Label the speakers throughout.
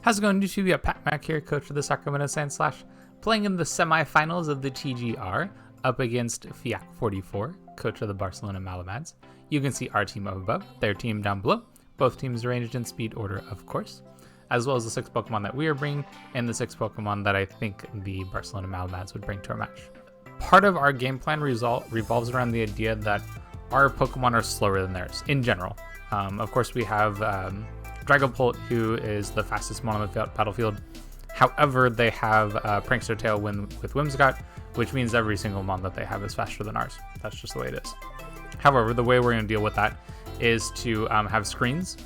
Speaker 1: How's it going, YouTube? Yeah, Pat Mac here, coach of the Sacramento Sand/, playing in the semifinals of the TGR up against Fiak44, coach of the Barcelona Malamads. You can see our team up above, their team down below. Both teams arranged in speed order, of course, as well as the 6 Pokemon that we are bringing and the 6 Pokemon that I think the Barcelona Malamads would bring to our match. Part of our game plan revolves around the idea that our Pokemon are slower than theirs in general. Of course, we have Dragapult, who is the fastest one on the battlefield. However, they have Prankster Tailwind with Whimsicott, which means every single mon that they have is faster than ours. That's just the way it is. However, the way we're going to deal with that is to have screens.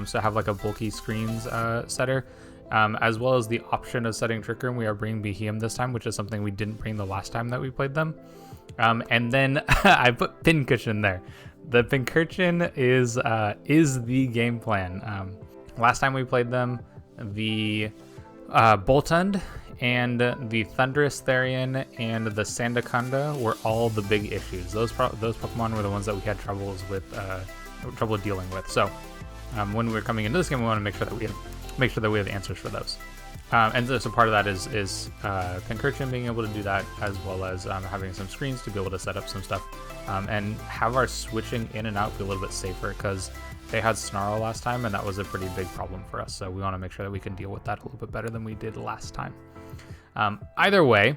Speaker 1: So have like a bulky screens setter, as well as the option of setting Trick Room. We are bringing Behemoth this time, which is something we didn't bring the last time that we played them. And then I put Pincushion there. The Pincushion is the game plan. Last time we played them, the Boltund and the Thundurus Therian and the Sandaconda were all the big issues. Those Pokemon were the ones that we had trouble dealing with. So when we're coming into this game, we want to make sure that we have answers for those. And so part of that is Pincushion being able to do that, as well as having some screens to be able to set up some stuff, and have our switching in and out be a little bit safer, because they had Snarl last time, and that was a pretty big problem for us. So we want to make sure that we can deal with that a little bit better than we did last time. Either way,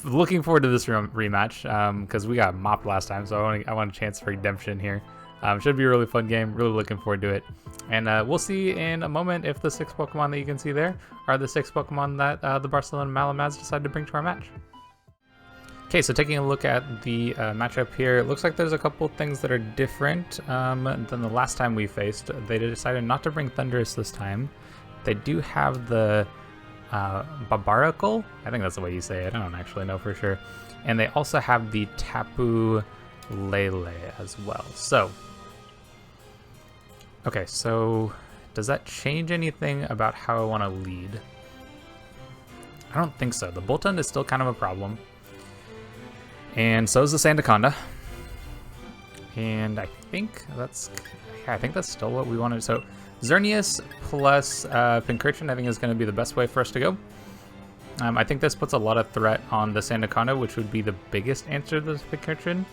Speaker 1: looking forward to this rematch, because we got mopped last time, so I want a chance for redemption here. Should be a really fun game. Really looking forward to it. And we'll see in a moment if the 6 Pokemon that you can see there are the 6 Pokemon that the Barcelona Malamads decided to bring to our match. Okay, so taking a look at the matchup here, it looks like there's a couple things that are different than the last time we faced. They decided not to bring Thundurus this time. They do have the Barbaracle. I think that's the way you say it. I don't actually know for sure. And they also have the Tapu Lele as well. So, okay, so does that change anything about how I want to lead? I don't think so. The Boltund is still kind of a problem. And so is the Sandaconda. And I think that's still what we wanted. So Xerneas plus Pincushion I think is going to be the best way for us to go. I think this puts a lot of threat on the Sandaconda, which would be the biggest answer to this Pincushion.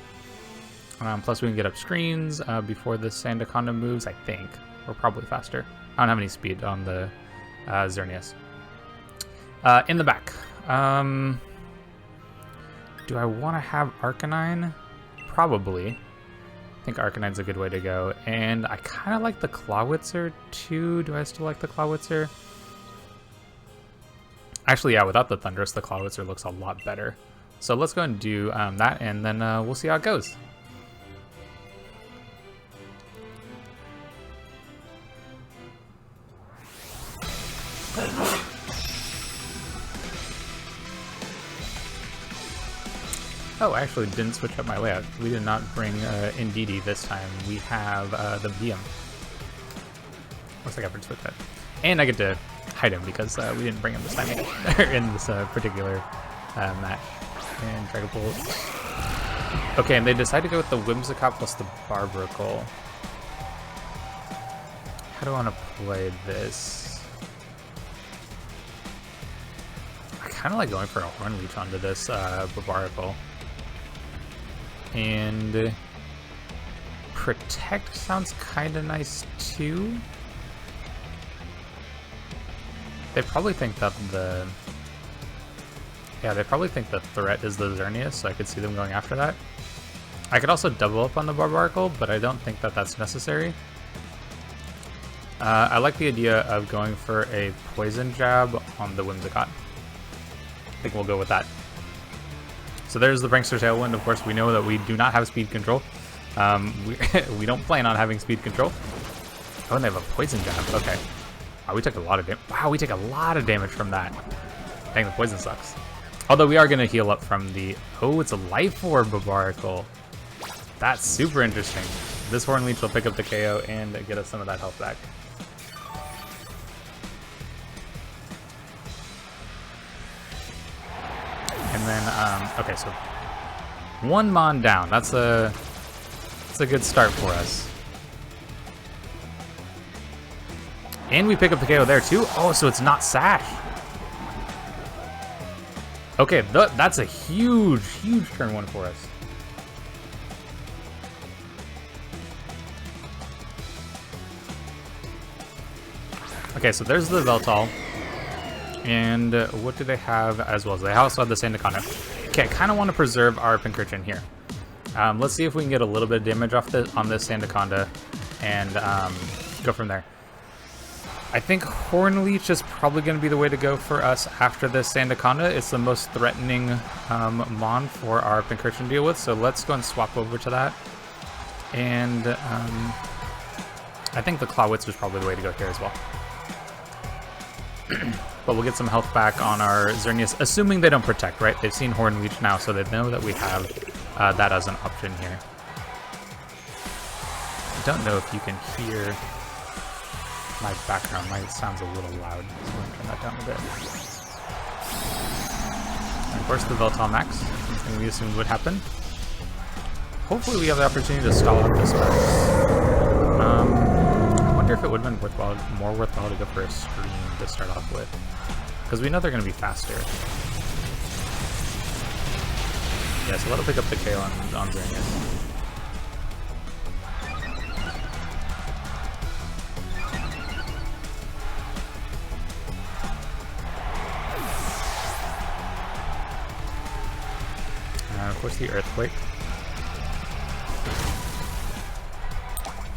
Speaker 1: Plus we can get up screens before the Sandaconda moves, I think. We're probably faster. I don't have any speed on the Xerneas. In the back. Do I want to have Arcanine? Probably. I think Arcanine's a good way to go. And I kind of like the Clawitzer too. Do I still like the Clawitzer? Actually, yeah, without the Thundurus, the Clawitzer looks a lot better. So let's go and do that, and then we'll see how it goes. Oh, I actually didn't switch up my layout. We did not bring Indeedee this time. We have the VM. Looks like I forgot to switch that. And I get to hide him because we didn't bring him this time either, in this particular match. And Dragapult. Okay, and they decided to go with the Whimsicott plus the Barbaracle. How do I want to play this? I kind of like going for a Horn Leech onto this Barbaracle. And Protect sounds kind of nice too. They probably think that the threat is the Xerneas, so I could see them going after that. I could also double up on the Barbaracle, but I don't think that that's necessary. I like the idea of going for a Poison Jab on the Whimsicott. I think we'll go with that. So there's the Prankster Tailwind. Of course, we know that we do not have speed control. We don't plan on having speed control. Oh, and they have a Poison Jab. Okay. Wow, we took a lot of damage. Wow, we take a lot of damage from that. Dang, the poison sucks. Although we are going to heal up from the... Oh, it's a Life Orb Barbaracle. That's super interesting. This Horn Leech will pick up the KO and get us some of that health back. And then, okay, so 1 mon down. That's a good start for us. And we pick up the KO there too. Oh, so it's not Sash. Okay, that's a huge, huge turn one for us. Okay, so there's the Veltal. And what do they have as well? They also have the Sandaconda. Okay, I kind of want to preserve our Pincushion here. Let's see if we can get a little bit of damage off on this Sandaconda and go from there. I think Horn Leech is probably going to be the way to go for us after this Sandaconda. It's the most threatening Mon for our Pincushion to deal with, so let's go and swap over to that. And I think the Clawitz is probably the way to go here as well. But we'll get some health back on our Xerneas, assuming they don't protect, right? They've seen Horn Leech now, so they know that we have that as an option here. I don't know if you can hear my background. Mine sounds a little loud, so I'm going to turn that down a bit. And of course, the Veltal Max, something we assumed would happen. Hopefully we have the opportunity to stall out this max. I wonder if it would have been more worthwhile to go for a Scream to start off with. Because we know they're going to be faster. Yeah, so that'll pick up the KO on Xerneas. Of course, the Earthquake.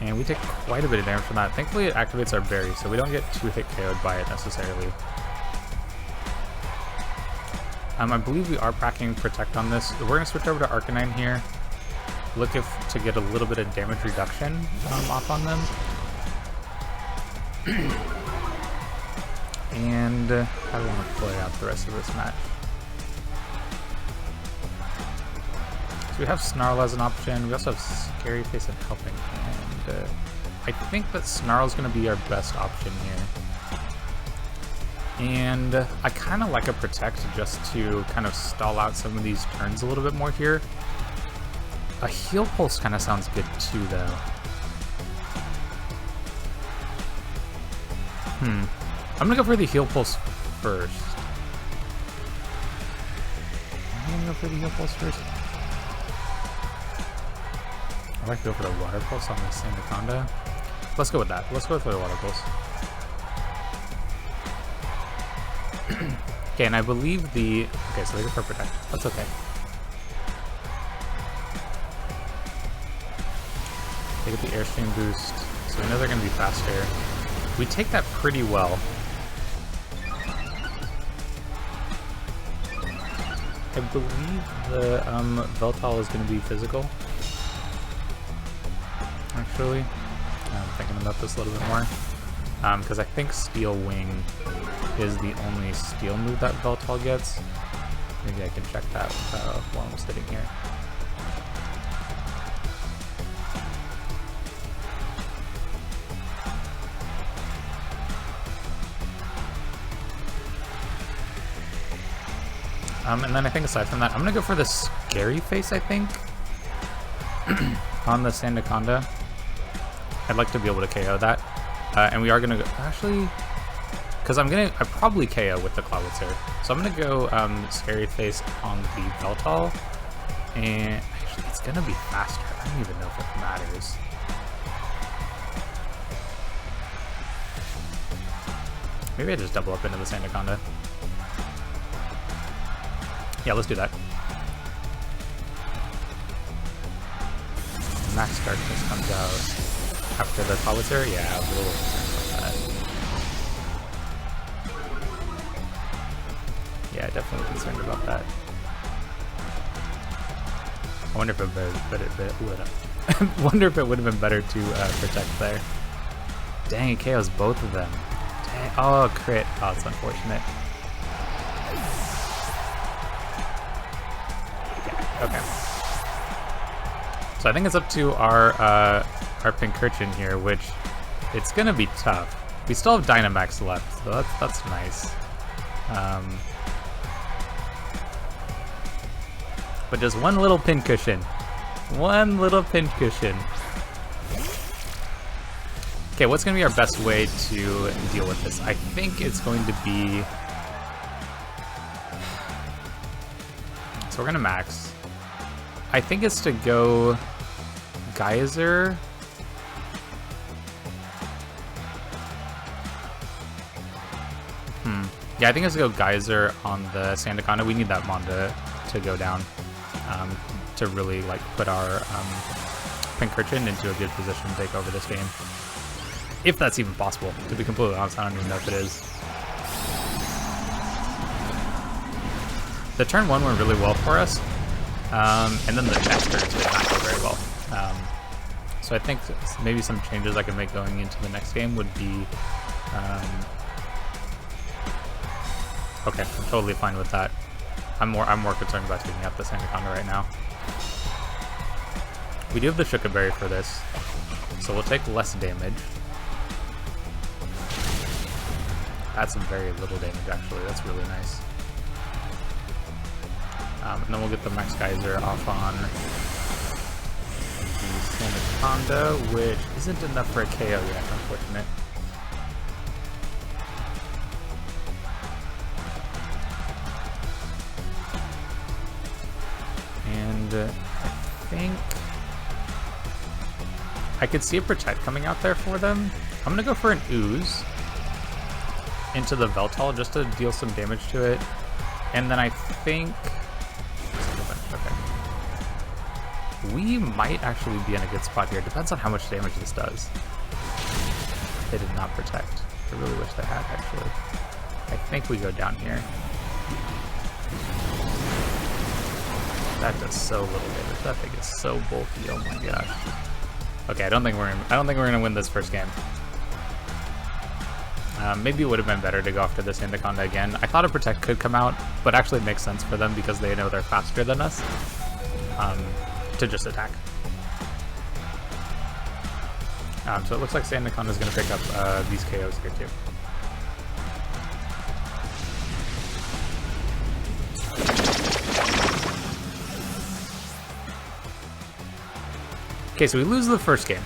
Speaker 1: And we take quite a bit of damage from that. Thankfully, it activates our berry, so we don't get 2-hit KO'd by it necessarily. I believe we are packing Protect on this. We're going to switch over to Arcanine here. Look to get a little bit of damage reduction off on them. And how do I want to play out the rest of this match? So we have Snarl as an option. We also have Scary Face and Helping Hand. I think that Snarl is going to be our best option here. And I kind of like a Protect just to kind of stall out some of these turns a little bit more here. A Heal Pulse kind of sounds good too, though. I'm going to go for the Heal Pulse first. I'm going to go for the Heal Pulse first. I'd like to go for the Water Pulse on the Sandaconda. Let's go with that. Let's go for the Water Pulse. Okay, and I believe the... Okay, so they go for Protect. That's okay. They get the Airstream boost, so we know they're going to be faster. We take that pretty well. I believe the Veltal is going to be physical. Actually, I'm thinking about this a little bit more. Because I think Steel Wing is the only steel move that Veltal gets. Maybe I can check that while I'm sitting here. And then I think aside from that, I'm going to go for the Scary Face, I think, on the Sandaconda. I'd like to be able to KO that. And we are going to go... Actually... Because I probably KO with the Clawitzer. So I'm going to go Scary Face on the Veltal. And actually, it's going to be faster. I don't even know if it matters. Maybe I just double up into the Sandaconda. Yeah, let's do that. Max Darkness comes out after the Clawitzer. Yeah, I was a little concerned about that. Yeah, definitely concerned about that. I wonder if it would have been better to protect there. Dang, it KOs both of them. Dang. Oh, crit. Oh, it's unfortunate. Okay. So I think it's up to our Pincushion here, which it's gonna be tough. We still have Dynamax left, so that's nice. But just one little Pincushion. One little Pincushion. Okay, what's going to be our best way to deal with this? I think it's going to be... So we're going to max. I think it's to go Geyser. Yeah, I think it's to go Geyser on the Sandaconda. We need that Mon to go down to really like put our Pincushion into a good position to take over this game. If that's even possible, to be completely honest, I don't even know if it is. The turn 1 went really well for us, and then the next turns did not go very well. So I think maybe some changes I could make going into the next game would be... okay, I'm totally fine with that. I'm more concerned about taking out the Sandaconda right now. We do have the Shukaberry for this, so we'll take less damage. That's very little damage, actually. That's really nice. And then we'll get the Max Geyser off on the Sandaconda, which isn't enough for a KO yet, unfortunate. And I think I could see a Protect coming out there for them. I'm gonna go for an Ooze into the Veltal just to deal some damage to it. And then I think... okay. We might actually be in a good spot here. Depends on how much damage this does. They did not Protect. I really wish they had, actually. I think we go down here. That does so little damage. That thing is so bulky. Oh my gosh. Okay, I don't think we're gonna win this first game. Maybe it would have been better to go after this Sandaconda again. I thought a Protect could come out, but actually it makes sense for them because they know they're faster than us to just attack. So it looks like Sandaconda is going to pick up these KOs here too. Okay, so we lose the first game.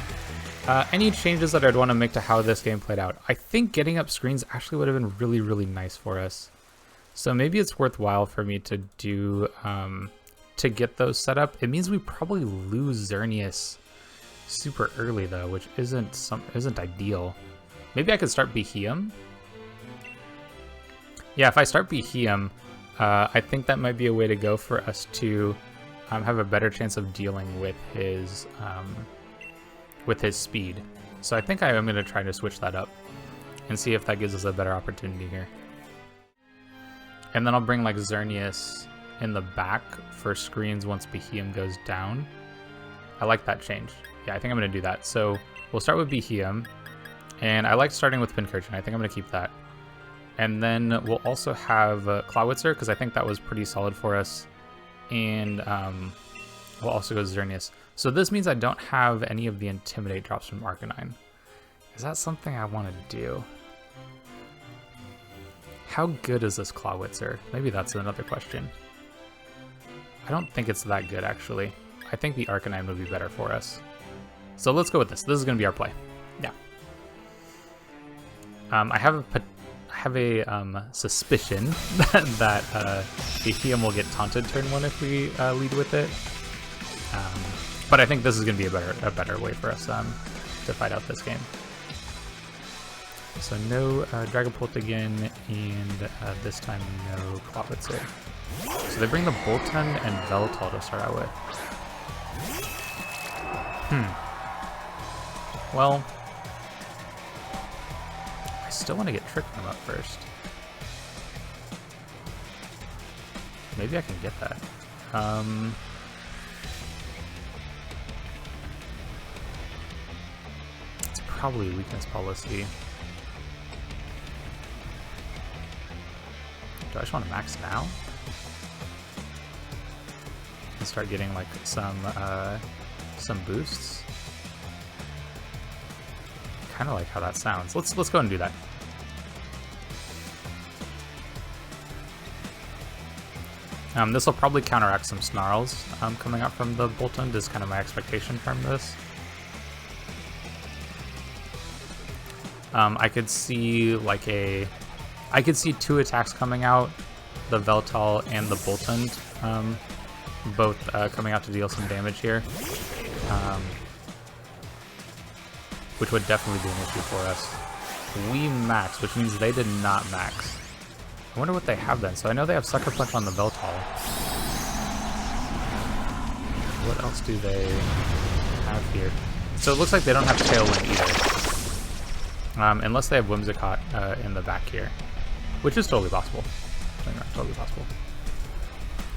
Speaker 1: Any changes that I'd want to make to how this game played out? I think getting up screens actually would have been really, really nice for us. So maybe it's worthwhile for me to do, to get those set up. It means we probably lose Xerneas super early though, which isn't ideal. Maybe I could start Beheum. Yeah, if I start Beheum, I think that might be a way to go for us to have a better chance of dealing with his speed. So I think I am going to try to switch that up and see if that gives us a better opportunity here. And then I'll bring like Xerneas in the back for screens once Beheum goes down. I like that change. Yeah, I think I'm going to do that. So we'll start with Beheum, and I like starting with Pincushion. I think I'm going to keep that. And then we'll also have Clawitzer, because I think that was pretty solid for us. And we'll also go Xerneas. So this means I don't have any of the Intimidate drops from Arcanine. Is that something I want to do? How good is this Clawitzer? Maybe that's another question. I don't think it's that good, actually. I think the Arcanine would be better for us. So let's go with this. This is going to be our play. Yeah. I have a suspicion that Beheum will get taunted turn 1 if we lead with it. But I think this is going to be a better way for us to fight out this game. So no Dragapult again, and this time no Clawitzer. So they bring the Bolton and Veltal to start out with. Well, I still want to get Trick Room up first. Maybe I can get that. It's probably a weakness policy. Do I just want to max now? And start getting like some boosts. Kind of like how that sounds. Let's go and do that. This will probably counteract some Snarls coming up from the Bolton. This is kind of my expectation from this. I could see like I could see 2 attacks coming out, the Veltal and the Boltund, both coming out to deal some damage here, which would definitely be an issue for us. We max, which means they did not max. I wonder what they have then. So I know they have Sucker Punch on the Veltal. What else do they have here? So it looks like they don't have Tailwind either. Unless they have Whimsicott in the back here. Which is totally possible. Totally possible.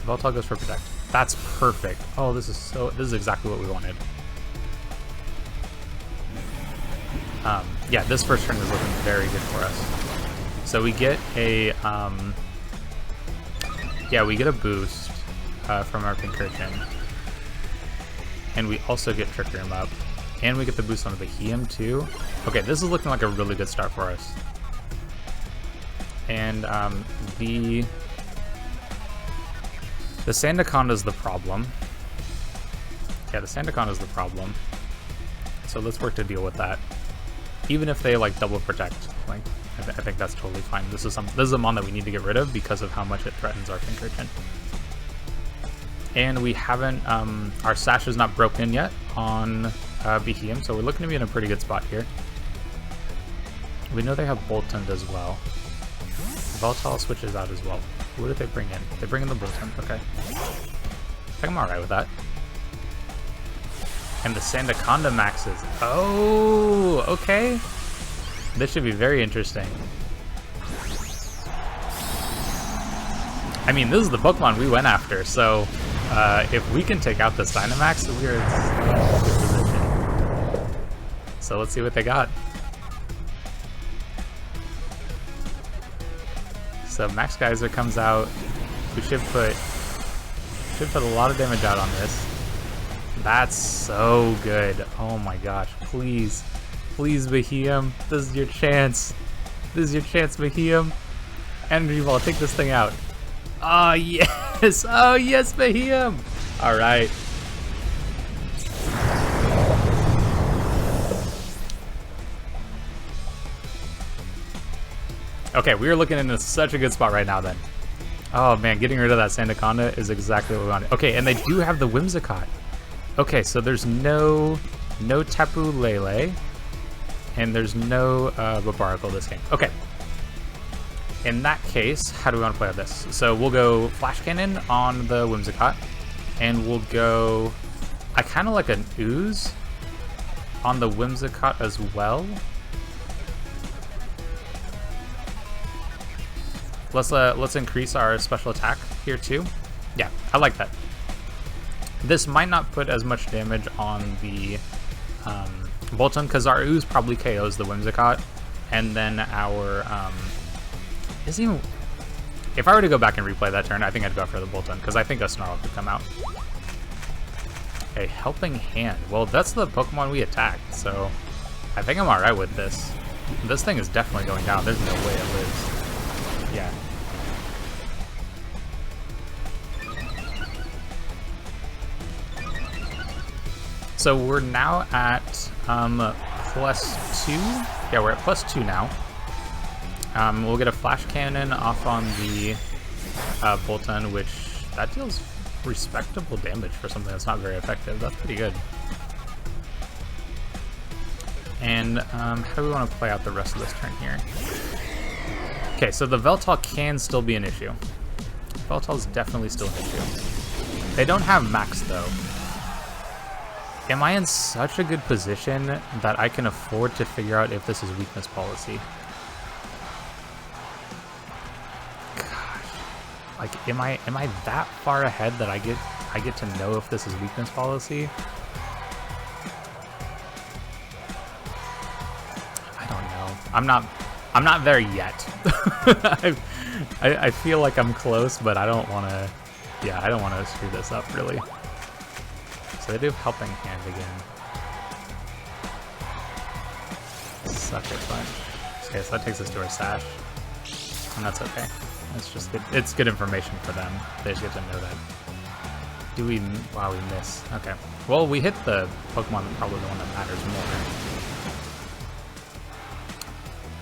Speaker 1: Veltal goes for Protect. That's perfect. Oh, this is exactly what we wanted. Yeah, this first turn is looking very good for us. So we get a we get a boost from our Pincushion. And we also get Trick Room up. And we get the boost on the Behem too. Okay, this is looking like a really good start for us. And the Sandaconda is the problem. Yeah, the Sandaconda is the problem. So let's work to deal with that. Even if they like double protect, like I think that's totally fine. This is a mon that we need to get rid of because of how much it threatens our Pincushion. And we haven't our Sash is not broken yet on Behem, so we're looking to be in a pretty good spot here. We know they have Boltund as well. Veltal switches out as well. What did they bring in? They bring in the Boltund, okay. I think I'm alright with that. And the Sandaconda maxes. Oh, okay. This should be very interesting. I mean, this is the Pokemon we went after, so if we can take out this Dynamax, we're in such a good position. So let's see what they got. So Max Geyser comes out. We should put a lot of damage out on this. That's so good. Oh my gosh. Please. Please, Behem. This is your chance. This is your chance, Behem. Energy Ball, take this thing out. Oh, yes. Oh, yes, Behem. All right. Okay, we are looking into such a good spot right now then. Oh man, getting rid of that Sandaconda is exactly what we wanted. Okay, and they do have the Whimsicott. Okay, so there's no Tapu Lele, and there's no Barbaracle this game. Okay. In that case, how do we want to play with this? So we'll go Flash Cannon on the Whimsicott, and we'll go... I kind of like an Ooze on the Whimsicott as well. Let's increase our special attack here too. Yeah, I like that. This might not put as much damage on the Boltund because our Ooze probably KOs the Whimsicott, and then our if I were to go back and replay that turn, I think I'd go for the Boltund because I think a Snarl could come out. A Helping Hand. Well, that's the Pokemon we attacked, so I think I'm alright with this. This thing is definitely going down. There's no way it lives. Yeah. So we're now at +2. Yeah, we're at +2 now. We'll get a Flash Cannon off on the Boltund, which that deals respectable damage for something that's not very effective. That's pretty good. And how do we want to play out the rest of this turn here? Okay, so the Veltal can still be an issue. Veltal's definitely still an issue. They don't have Max though. Am I in such a good position that I can afford to figure out if this is weakness policy? Gosh, like am I that far ahead that I get to know if this is weakness policy? I don't know. I'm not there yet. I feel like I'm close, but I don't want to. Yeah, I don't want to screw this up really. So they do Helping Hand again. Sucker Punch. Okay, so that takes us to our Sash. And that's okay. It's just good. It's good information for them. They just get to know that. Do we... Wow, we miss. Okay. Well, we hit the Pokemon that's probably the one that matters more.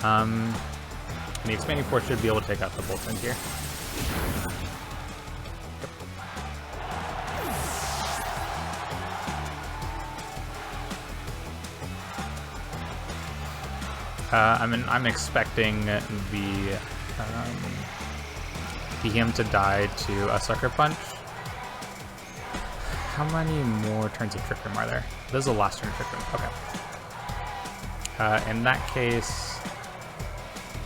Speaker 1: And the Expanding Force should be able to take out the Bolton here. I'm expecting the him to die to a Sucker Punch. How many more turns of Trick Room are there? This is the last turn of Trick Room. Okay. In that case,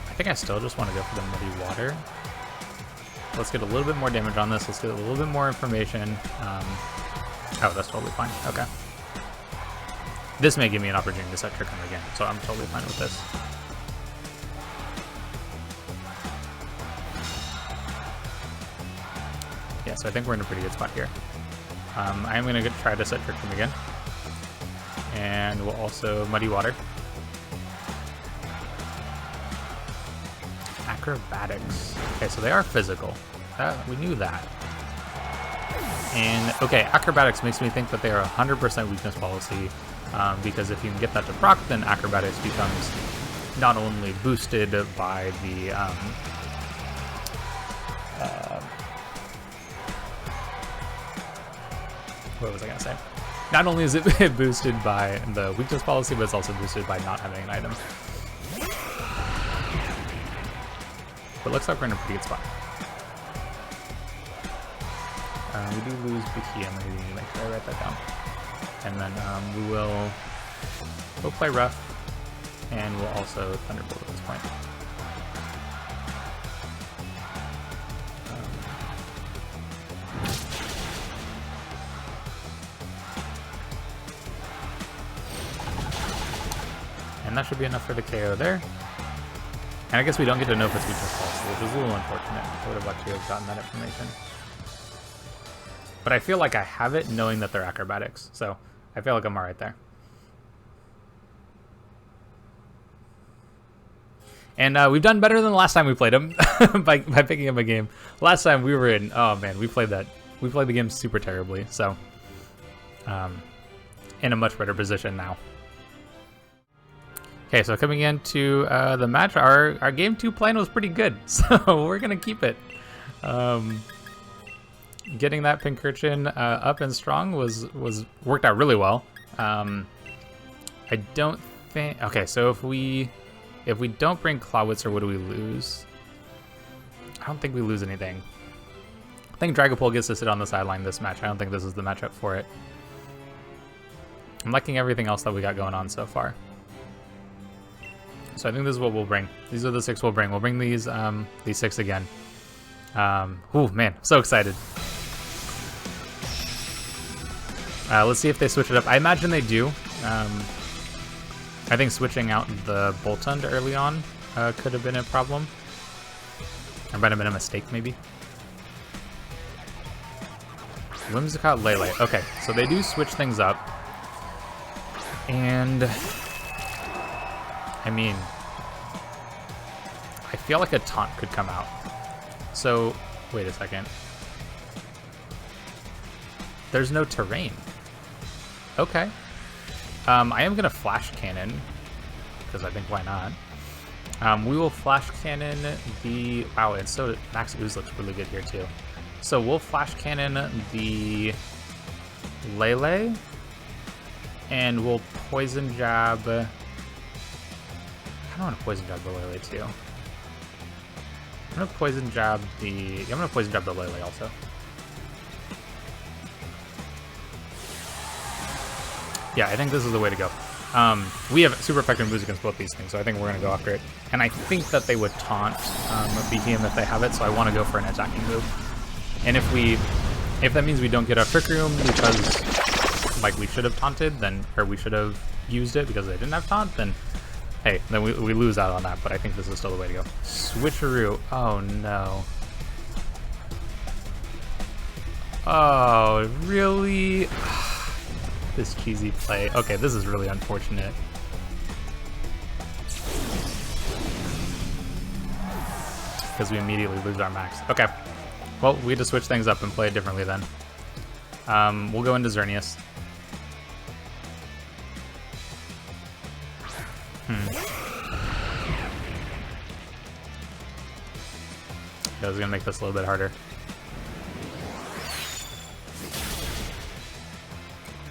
Speaker 1: I think I still just want to go for the Muddy Water. Let's get a little bit more damage on this. Let's get a little bit more information. Oh, that's totally fine. Okay. This may give me an opportunity to set Trick Room again, so I'm totally fine with this. Yeah, so I think we're in a pretty good spot here. I am going to try to set Trick Room again. And we'll also Muddy Water. Acrobatics. Okay, so they are physical. We knew that. And, okay, Acrobatics makes me think that they are 100% weakness policy. Because if you can get that to proc, then Acrobatics becomes not only boosted by the what was I gonna say? Not only is it boosted by the weakness policy, but it's also boosted by not having an item. But looks like we're in a pretty good spot. We do lose BTM, maybe need to make sure I write that down. And then we'll play rough, and we'll also Thunderbolt at this point. And that should be enough for the KO there. And I guess we don't get to know if it's weakness policy, which is a little unfortunate. I would have liked to have gotten that information. But I feel like I have it knowing that they're Acrobatics, so I feel like I'm alright there. And we've done better than the last time we played them by picking up a game. Last time we were in, oh man, we played the game super terribly, so in a much better position now. Okay, so coming into the match, our game 2 plan was pretty good, so we're gonna keep it. Getting that Pincushion up and strong worked out really well. I don't think. Okay, so if we don't bring Clawitzer, what do we lose? I don't think we lose anything. I think Dragapult gets to sit on the sideline this match. I don't think this is the matchup for it. I'm liking everything else that we got going on so far. So I think this is what we'll bring. These are the 6 we'll bring. We'll bring these 6 again. Oh man, I'm so excited. Let's see if they switch it up. I imagine they do. I think switching out the Boltund early on could have been a problem. Or might have been a mistake, maybe. Whimsicott Lele. Okay, so they do switch things up. And I mean, I feel like a taunt could come out. So, wait a second. There's no terrain. Okay. I am going to Flash Cannon, because I think why not. We will Flash Cannon the... Wow, and so Max Ooze looks really good here too. So we'll Flash Cannon the Lele, and we'll Poison Jab... I don't want to Poison Jab the Lele too. I'm going to Poison Jab the... I'm going to Poison Jab the Lele also. Yeah, I think this is the way to go. We have super effective moves against both these things, so I think we're going to go after it. And I think that they would taunt BTM if they have it, so I want to go for an attacking move. And if that means we don't get a Trick Room because, like, we should have taunted, then, or we should have used it because they didn't have taunt, then, hey, then we lose out on that, but I think this is still the way to go. Switcheroo. Oh, no. Oh, really? This cheesy play. Okay, this is really unfortunate. Because we immediately lose our max. Okay. Well, we had to switch things up and play it differently then. We'll go into Xerneas. I was gonna make this a little bit harder.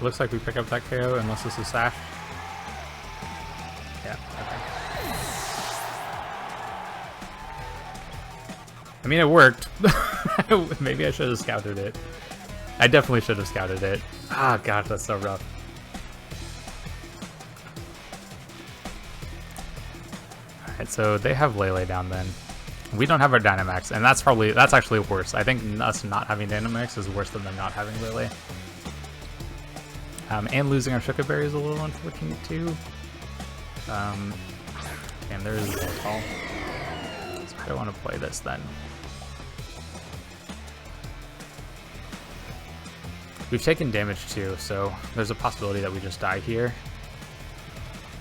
Speaker 1: Looks like we pick up that KO unless this is Sash. Yeah, okay. I mean, it worked. Maybe I should have scouted it. I definitely should have scouted it. Ah, gosh, that's so rough. Alright, so they have Lele down then. We don't have our Dynamax, and that's actually worse. I think us not having Dynamax is worse than them not having Lele. And losing our Shuka Berry is a little unfortunate too. And there is a Voltball. So I don't want to play this then. We've taken damage too, so there's a possibility that we just die here.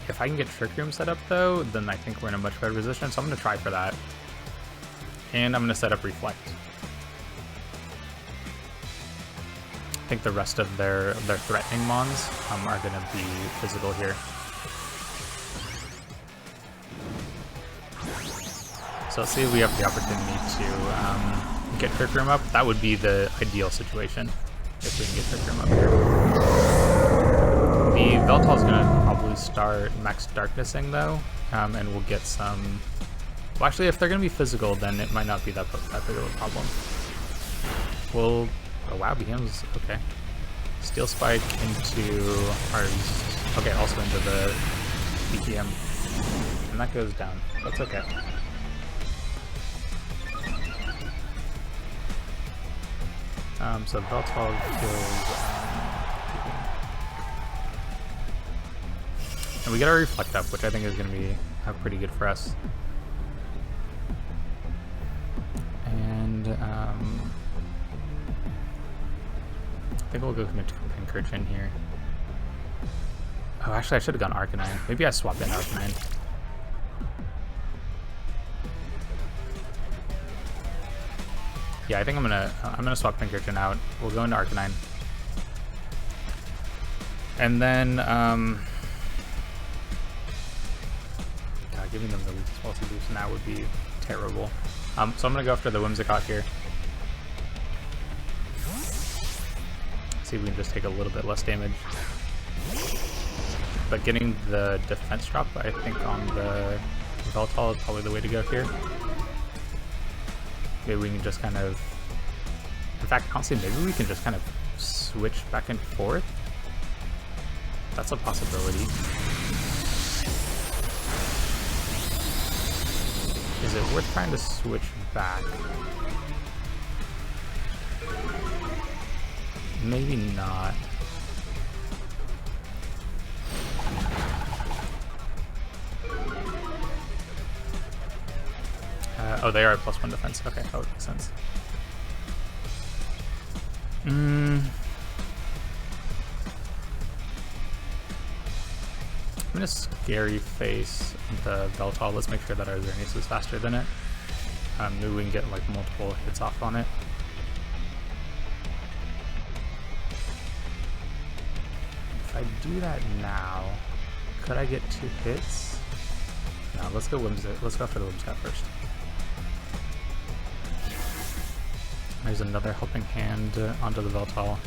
Speaker 1: If I can get Trick Room set up though, then I think we're in a much better position, so I'm going to try for that. And I'm going to set up Reflect. I think the rest of their threatening mons are going to be physical here. So let's see if we have the opportunity to get Trick Room up. That would be the ideal situation if we can get Trick Room up here. The Veltal is going to probably start Max Darknessing though, and we'll get some... Well, actually, if they're going to be physical, then it might not be that big of a problem. We'll... Oh wow, becomes okay. Steel Spike into ours. Okay, also into the BTM. And that goes down. That's okay. So Veltal kills and we get our Reflect up, which I think is gonna be pretty good for us. And I think we'll go into Pincushion here. Oh, actually, I should have gone Arcanine. Maybe I swap in Arcanine. Yeah, I think I'm gonna swap Pincushion out. We'll go into Arcanine, and then God, giving them the weakest Pulse boost now would be terrible. So I'm gonna go after the Whimsicott here. See if we can just take a little bit less damage. But getting the defense drop, I think, on the Veltal is probably the way to go here. Maybe we can just kind of... In fact, honestly, maybe we can just kind of switch back and forth. That's a possibility. Is it worth trying to switch back? Maybe not. Oh, they are at +1 defense. Okay, that would make sense. I'm gonna Scary Face the Veltal. Let's make sure that our Xerneas is faster than it. Maybe we can get like multiple hits off on it. If I do that now, could I get 2 hits? No, let's go Whimsicott. Let's go for the Whimsicott first. There's another helping hand onto the Veltal.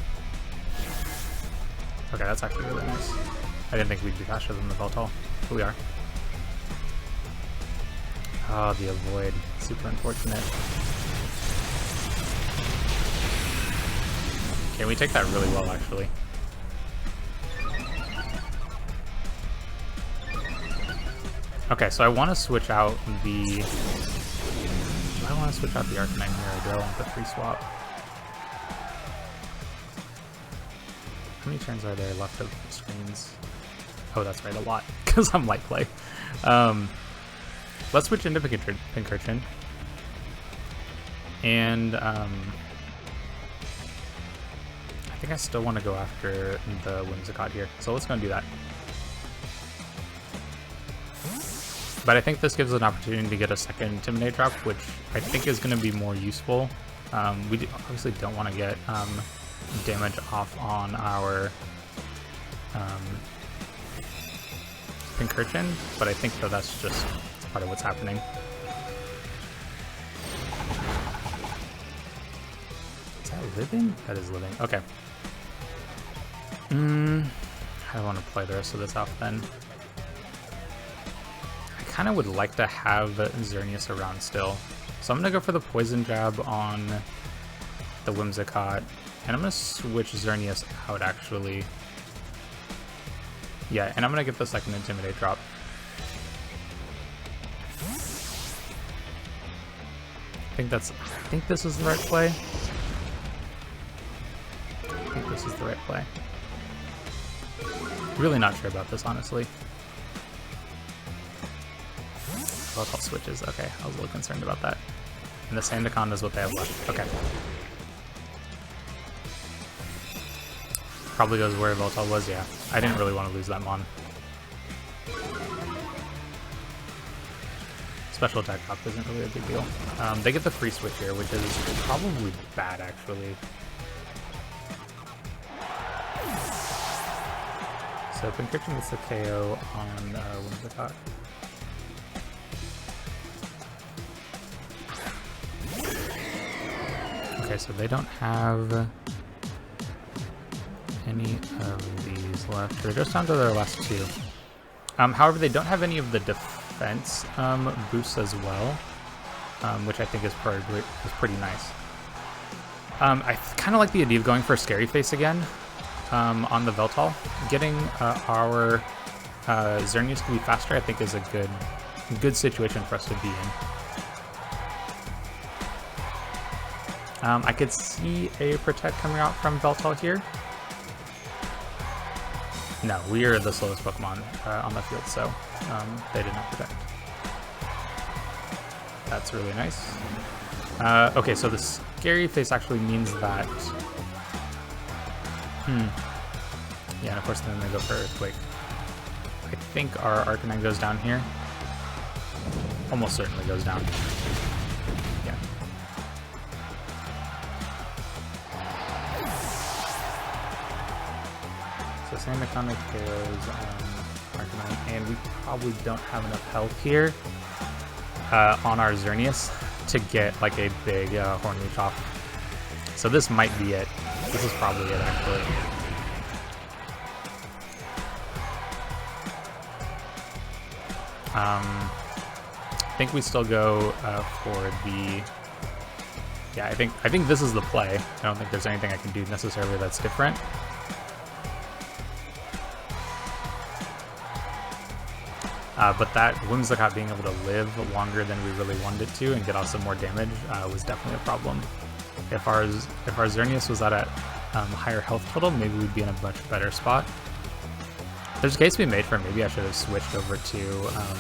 Speaker 1: Okay, that's actually really nice. I didn't think we'd be faster than the Veltal, but we are. Oh, the avoid. Super unfortunate. Okay, we take that really well, actually. Okay, so I want to switch out the... I want to switch out the Arcanine here. I do want the free swap. How many turns are there left of screens? Oh, that's right, a lot, because I'm light play. Let's switch into Pincushion. And I think I still want to go after the Whimsicott here, so let's go and do that. But I think this gives us an opportunity to get a second Intimidate drop, which I think is going to be more useful. We obviously don't want to get damage off on our Pincushion, but I think that that's just part of what's happening. living? That is living. Okay. I don't want to play the rest of this off then. I kind of would like to have Xerneas around still. So I'm going to go for the Poison Jab on the Whimsicott. And I'm going to switch Xerneas out, actually. Yeah, and I'm going to get the second Intimidate drop. I think this is the right play. I think this is the right play. Really not sure about this, honestly. Volatile switches. Okay, I was a little concerned about that. And the Sandaconda is what they have left. Okay. Probably goes where Volatile was, yeah. I didn't really want to lose that Mon. Special attack drop isn't really a big deal. They get the free switch here, which is probably bad, actually. So Pincushion gets the KO on Whimsicott. Okay, so they don't have any of these left. They're just down to their last two. However, they don't have any of the defense boosts as well, which I think is pretty nice. I kind of like the idea of going for a Scary Face again on the Veltal. Getting our Xerneas to be faster, I think, is a good situation for us to be in. I could see a Protect coming out from Veltal here. No, we are the slowest Pokemon on the field, so they did not Protect. That's really nice. Okay, so the Scary Face actually means that... Yeah, and of course then they go for Earthquake. I think our Arcanine goes down here. Almost certainly goes down. Yeah. So Sandaconda KOs Arcanine, and we probably don't have enough health here on our Xerneas to get like a big Horn Leech off. So this might be it. This is probably it, actually. I think we still go for the... Yeah, I think this is the play. I don't think there's anything I can do necessarily that's different. But that Whimsicott being able to live longer than we really wanted it to and get off some more damage was definitely a problem. If our Xerneas was at a higher health total, maybe we'd be in a much better spot. There's a case to be made for maybe I should have switched over to yeah,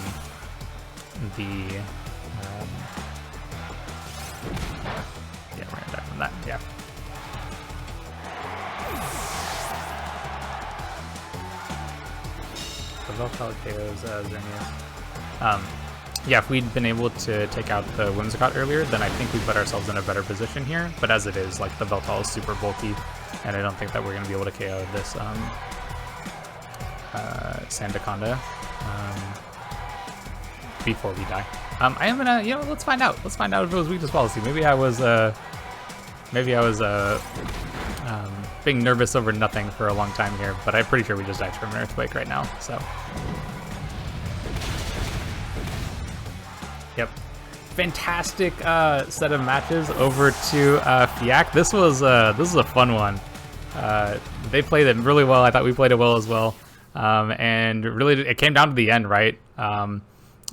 Speaker 1: we're gonna die from that, yeah. The Veltal KOs Xerneas. Yeah, if we'd been able to take out the Whimsicott earlier, then I think we put ourselves in a better position here. But as it is, like, the Veltal is super bulky, and I don't think that we're going to be able to KO this Sandaconda before we die. I am gonna, you know, let's find out. Let's find out if it was weakness policy. Maybe I was being nervous over nothing for a long time here, but I'm pretty sure we just died from an Earthquake right now. So, yep, fantastic set of matches over to Fiac. This was a fun one. They played it really well. I thought we played it well as well. And really, it came down to the end, right?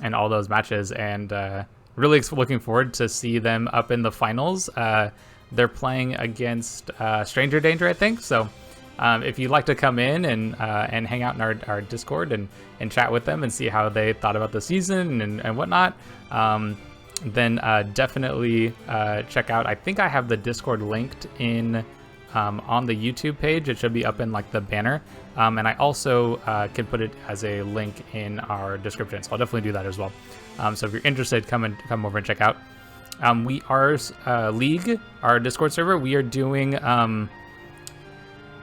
Speaker 1: And all those matches, and really looking forward to see them up in the finals. They're playing against Stranger Danger, I think. So if you'd like to come in and hang out in our Discord and chat with them and see how they thought about the season and whatnot, then definitely check out. I think I have the Discord linked in on the YouTube page. It should be up in like the banner. And I also can put it as a link in our description. So I'll definitely do that as well. So if you're interested, come over and check out. We are League, our Discord server. We are doing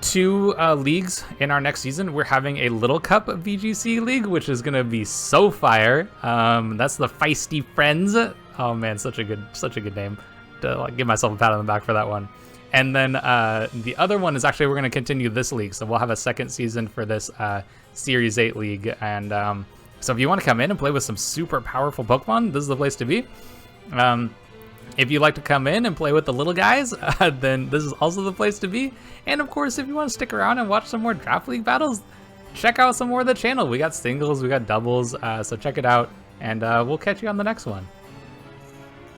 Speaker 1: 2 leagues in our next season. We're having a Little Cup VGC League, which is gonna be so fire. That's the Feisty Friends. Oh man, such a good name. To like, give myself a pat on the back for that one. And then the other one is actually we're going to continue this league, so we'll have a second season for this Series 8 league. And so if you want to come in and play with some super powerful Pokemon, this is the place to be. If you like to come in and play with the little guys, then this is also the place to be. And of course, if you want to stick around and watch some more Draft League battles, check out some more of the channel. We got singles, we got doubles, so check it out, and we'll catch you on the next one.